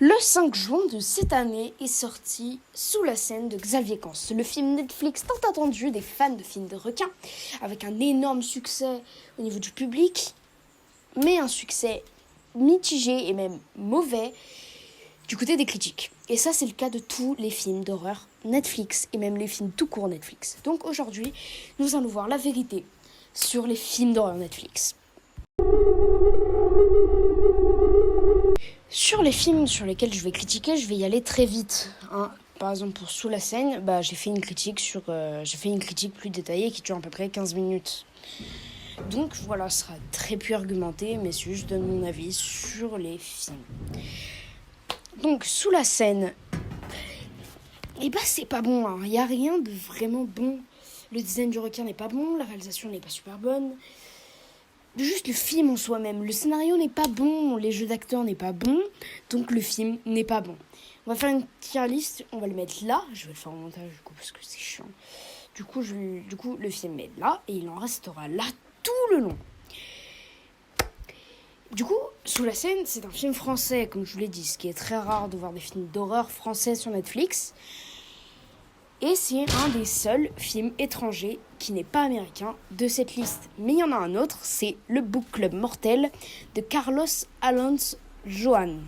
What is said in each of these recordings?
Le 5 juin de cette année est sorti Sous la scène de Xavier Cans, le film Netflix tant attendu des fans de films de requins, avec un énorme succès au niveau du public, mais un succès mitigé et même mauvais du côté des critiques. Et ça, c'est le cas de tous les films d'horreur Netflix et même les films tout court Netflix. Donc aujourd'hui, nous allons voir la vérité sur les films d'horreur Netflix. Sur les films sur lesquels je vais critiquer, je vais y aller très vite. Par exemple, pour Sous la scène, j'ai fait une critique plus détaillée qui dure à peu près 15 minutes. Donc voilà, ce sera très peu argumenté, mais c'est juste de mon avis sur les films. Donc, Sous la scène, c'est pas bon. Il n'y a rien de vraiment bon. Le design du requin n'est pas bon, la réalisation n'est pas super bonne. Juste le film en soi-même. Le scénario n'est pas bon, les jeux d'acteurs n'est pas bon, donc le film n'est pas bon. On va faire une tier list, on va le mettre là. Je vais le faire en montage du coup parce que c'est chiant. Du coup, le film est là et il en restera là tout le long. Du coup, Sous la scène, c'est un film français, comme je vous l'ai dit, ce qui est très rare de voir des films d'horreur français sur Netflix. Et c'est un des seuls films étrangers qui n'est pas américain de cette liste. Mais il y en a un autre, c'est Le Book Club Mortel de Carlos Alonso Joan.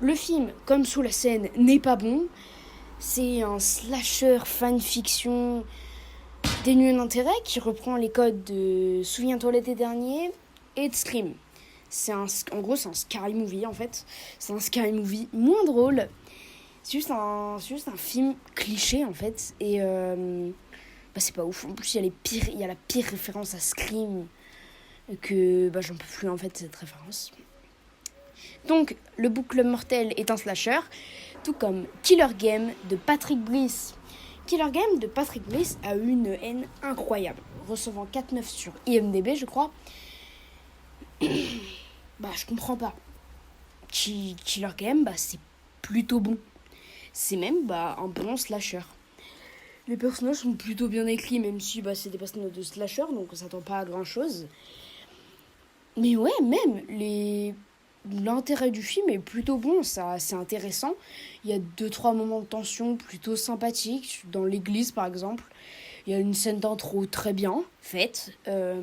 Le film, comme Sous la scène, n'est pas bon. C'est un slasher fanfiction dénué d'intérêt qui reprend les codes de Souviens-toi l'été dernier et de Scream. En gros, c'est un scary movie en fait. C'est un scary movie moins drôle. C'est juste un film cliché en fait. Et c'est pas ouf. En plus, il y a la pire référence à Scream que j'en peux plus en fait cette référence. Donc, Le Book Club Mortel est un slasher, tout comme Killer Game de Patrick Brice. Killer Game de Patrick Brice a eu une haine incroyable, recevant 4,9 sur IMDb, je crois. Je comprends pas. Killer Game, c'est plutôt bon. C'est même un bon slasher. Les personnages sont plutôt bien écrits, même si c'est des personnages de slasher, donc on s'attend pas à grand chose. Mais ouais, même l'intérêt du film est plutôt bon, ça, c'est intéressant. Il y a 2-3 moments de tension plutôt sympathiques, dans l'église par exemple. Il y a une scène d'intro très bien faite. La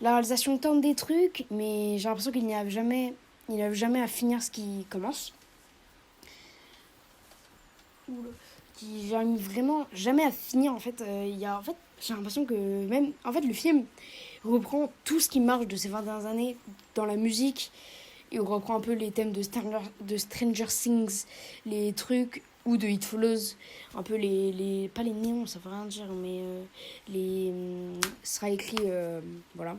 réalisation tente des trucs, mais j'ai l'impression qu'il n'arrive jamais à finir ce qui commence. Qui j'arrive vraiment jamais à finir en fait. J'ai l'impression que même le film reprend tout ce qui marche de ces 20 dernières années dans la musique. Et on reprend un peu les thèmes de Stranger Things, les trucs, ou de It Follows, un peu pas les néons, ça veut rien dire, mais ce sera écrit, voilà.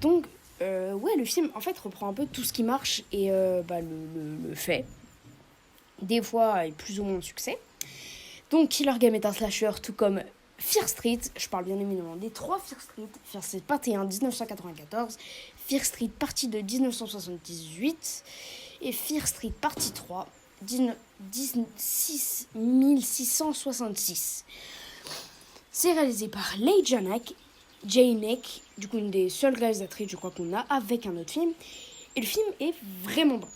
Donc, le film, en fait, reprend un peu tout ce qui marche et le fait. Des fois, avec plus ou moins de succès. Donc, Killer Game est un slasher, tout comme Fear Street, je parle bien évidemment des 3 Fear Street, Fear Street partie 1 1994, Fear Street partie 2 1978 et Fear Street partie 3 1666. C'est réalisé par Leigh Janiak, du coup une des seules réalisatrices je crois qu'on a avec un autre film, et le film est vraiment bon.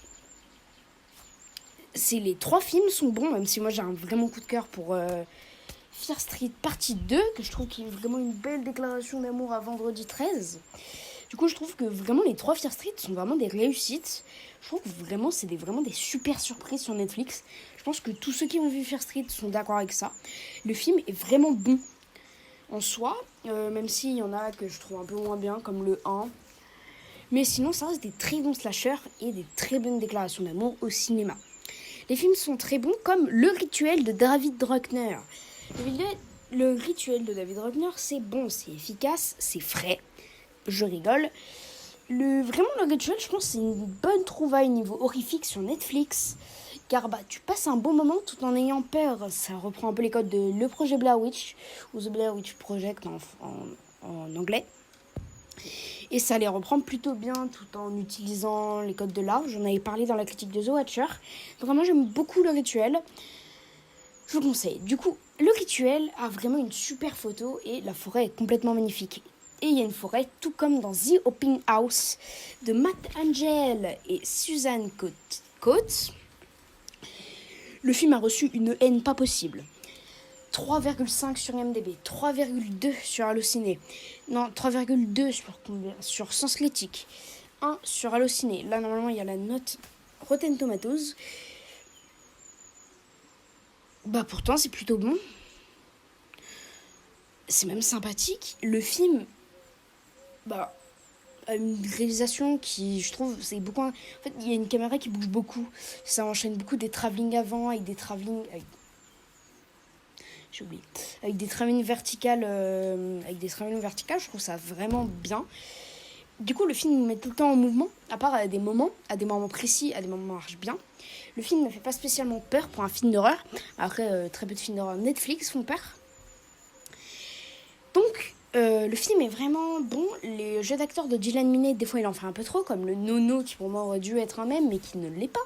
Les 3 films sont bons, même si moi j'ai un vraiment coup de cœur pour Fear Street partie 2, que je trouve qu'il est vraiment une belle déclaration d'amour à Vendredi 13. Du coup, je trouve que vraiment les 3 Fear Street sont vraiment des réussites. Je trouve que vraiment, c'est vraiment des super surprises sur Netflix. Je pense que tous ceux qui ont vu Fear Street sont d'accord avec ça. Le film est vraiment bon en soi, même s'il y en a que je trouve un peu moins bien, comme le 1. Mais sinon, ça reste des très bons slashers et des très bonnes déclarations d'amour au cinéma. Les films sont très bons, comme Le Rituel de David Bruckner. Le Rituel de David Bruckner, c'est bon, c'est efficace, c'est frais. Je rigole. Le Rituel, je pense, c'est une bonne trouvaille niveau horrifique sur Netflix. Car tu passes un bon moment tout en ayant peur. Ça reprend un peu les codes de Le Projet Blair Witch, ou The Blair Witch Project en anglais. Et ça les reprend plutôt bien tout en utilisant les codes de l'art. J'en avais parlé dans la critique de The Watcher. Vraiment, j'aime beaucoup Le Rituel. Je vous conseille. Du coup, Le Rituel a vraiment une super photo et la forêt est complètement magnifique. et il y a une forêt, tout comme dans The Open House de Matt Angel et Suzanne Coates. Le film a reçu une haine pas possible. 3,5 sur IMDb, 3,2 sur Allociné. Non, 3,2 sur Sens Critique. 1 sur Allociné. Là, normalement, il y a la note Rotten Tomatoes. Bah, pourtant, c'est plutôt bon. C'est même sympathique. Le film, bah, a une réalisation qui, je trouve, c'est beaucoup... En fait, il y a une caméra qui bouge beaucoup. Ça enchaîne beaucoup des travelling avant avec des travelling... J'ai oublié. Avec des travelling verticales, je trouve ça vraiment bien. Du coup, le film nous met tout le temps en mouvement, à part à des moments précis, à des moments marche bien. Le film ne fait pas spécialement peur pour un film d'horreur. Après, très peu de films d'horreur Netflix font peur. Donc, le film est vraiment bon. Les jeux d'acteurs de Dylan Minnette, des fois, il en fait un peu trop, comme le Nono, qui pour moi aurait dû être un mème, mais qui ne l'est pas.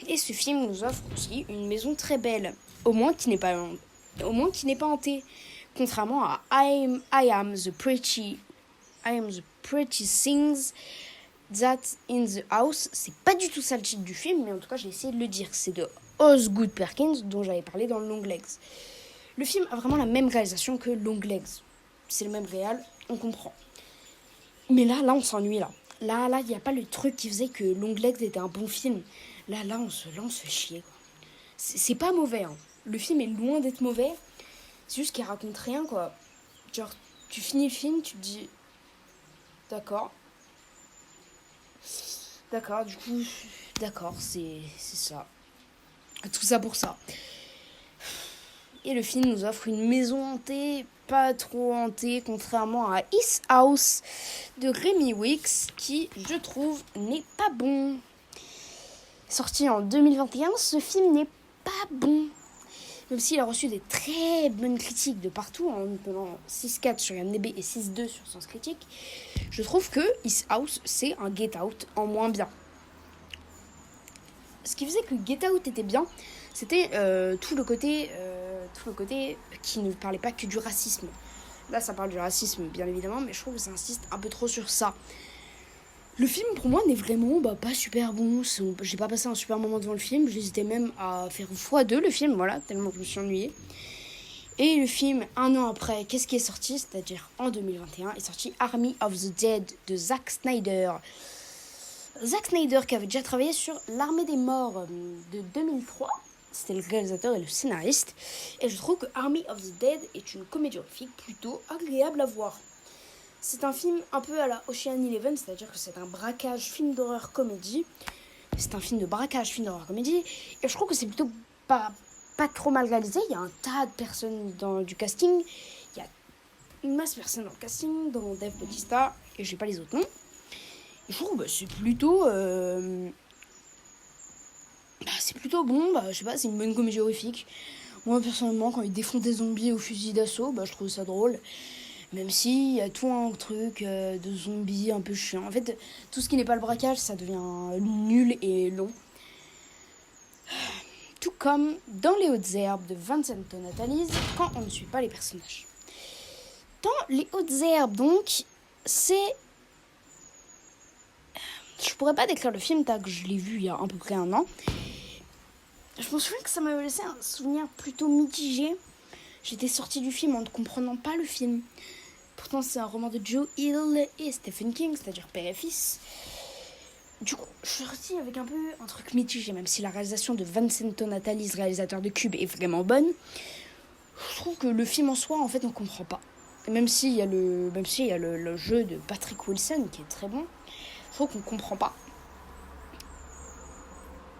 Et ce film nous offre aussi une maison très belle, au moins qui n'est pas hantée, contrairement à I am the pretty things that in the house. C'est pas du tout ça le titre du film, mais en tout cas j'ai essayé de le dire. C'est de Osgood Perkins, dont j'avais parlé dans Longlegs. Le film a vraiment la même réalisation que Longlegs. C'est le même réal, on comprend. Mais là on s'ennuie là. Là, il n'y a pas le truc qui faisait que Longlegs était un bon film. Là, on se fait chier, quoi. C'est pas mauvais, hein. Le film est loin d'être mauvais. C'est juste qu'il raconte rien, quoi. Genre, tu finis le film, tu te dis... D'accord, du coup... D'accord, c'est ça. Tout ça pour ça. Et le film nous offre une maison hantée, pas trop hantée, contrairement à His House de Remy Weeks, qui, je trouve, n'est pas bon. Sorti en 2021, ce film n'est pas bon. Même s'il a reçu des très bonnes critiques de partout, en donnant 6,4 sur IMDb et 6,2 sur Sens Critique, je trouve que His House, c'est un Get Out en moins bien. Ce qui faisait que Get Out était bien, c'était tout le côté qui ne parlait pas que du racisme. Là, ça parle du racisme, bien évidemment, mais je trouve que ça insiste un peu trop sur ça. Le film, pour moi, n'est vraiment pas super bon. J'ai pas passé un super moment devant le film. J'hésitais même à faire x2 le film, voilà, tellement je me suis ennuyée. Et le film, un an après, qu'est-ce qui est sorti ? C'est-à-dire en 2021, est sorti Army of the Dead de Zack Snyder. Zack Snyder qui avait déjà travaillé sur L'Armée des Morts de 2003. C'était le réalisateur et le scénariste. Et je trouve que Army of the Dead est une comédie horrifique plutôt agréable à voir. C'est un film un peu à la Ocean Eleven, c'est-à-dire que c'est un braquage film d'horreur comédie. C'est un film de braquage film d'horreur comédie. Et je trouve que c'est plutôt pas trop mal réalisé. Il y a un tas de personnes du casting. Il y a une masse de personnes dans le casting, dont Dave Bautista, et je sais pas les autres noms. Et je trouve que c'est plutôt... c'est plutôt bon, je sais pas, c'est une bonne comédie horrifique. Moi, personnellement, quand ils défont des zombies au fusil d'assaut, je trouve ça drôle. Même s'il y a tout un truc de zombies un peu chiant. En fait, tout ce qui n'est pas le braquage, ça devient nul et long. Tout comme dans Les Hautes Herbes de Vincent Nathalise, quand on ne suit pas les personnages. Dans Les Hautes Herbes, donc, c'est... Je pourrais pas décrire le film, que je l'ai vu il y a à peu près un an. Je me souviens que ça m'avait laissé un souvenir plutôt mitigé. J'étais sortie du film en ne comprenant pas le film. Pourtant, c'est un roman de Joe Hill et Stephen King, c'est-à-dire père et fils. Du coup, je suis sortie avec un truc mitigé, même si la réalisation de Vincent Nathalise, réalisateur de Cube, est vraiment bonne. Je trouve que le film en soi, en fait, on comprend pas. Et même s'il y a le jeu de Patrick Wilson qui est très bon, je trouve qu'on comprend pas.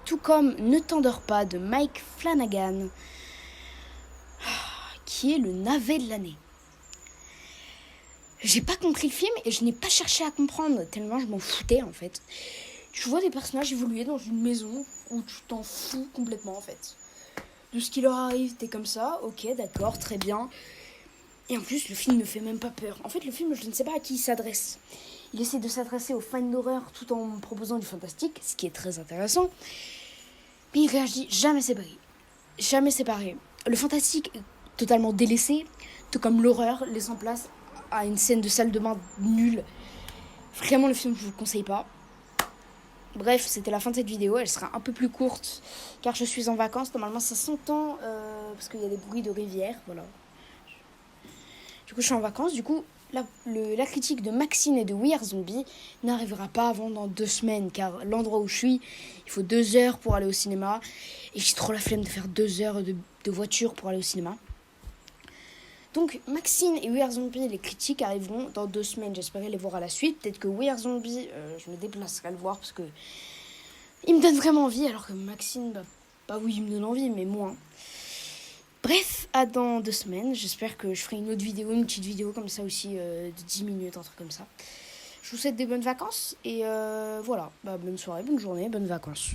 Tout comme Ne t'endors pas de Mike Flanagan, qui est le navet de l'année. J'ai pas compris le film et je n'ai pas cherché à comprendre, tellement je m'en foutais en fait. Tu vois des personnages évoluer dans une maison où tu t'en fous complètement en fait. De ce qui leur arrive, t'es comme ça, ok, d'accord, très bien. Et en plus, le film ne fait même pas peur. En fait, le film, je ne sais pas à qui il s'adresse. Il essaie de s'adresser aux fans d'horreur tout en proposant du fantastique, ce qui est très intéressant. Mais il réagit jamais séparé. Jamais séparé. Le fantastique est totalement délaissé. tout comme l'horreur laissant place à une scène de salle de bain nulle. Vraiment, le film, je vous le conseille pas. Bref, c'était la fin de cette vidéo. Elle sera un peu plus courte car je suis en vacances. Normalement, ça s'entend parce qu'il y a des bruits de rivière. Voilà. Du coup, je suis en vacances. Du coup, la critique de Maxine et de We Are Zombie n'arrivera pas avant dans 2 semaines car l'endroit où je suis, il faut 2 heures pour aller au cinéma. Et j'ai trop la flemme de faire 2 heures de voiture pour aller au cinéma. Donc Maxine et We Are Zombie, les critiques arriveront dans 2 semaines. J'espère les voir à la suite. Peut-être que We Are Zombie, je me déplacerai à le voir parce que il me donne vraiment envie. Alors que Maxine, bah oui, il me donne envie, mais moins. Bref, à dans 2 semaines. J'espère que je ferai une autre vidéo, une petite vidéo comme ça aussi de 10 minutes, un truc comme ça. Je vous souhaite des bonnes vacances et voilà. Bonne soirée, bonne journée, bonnes vacances.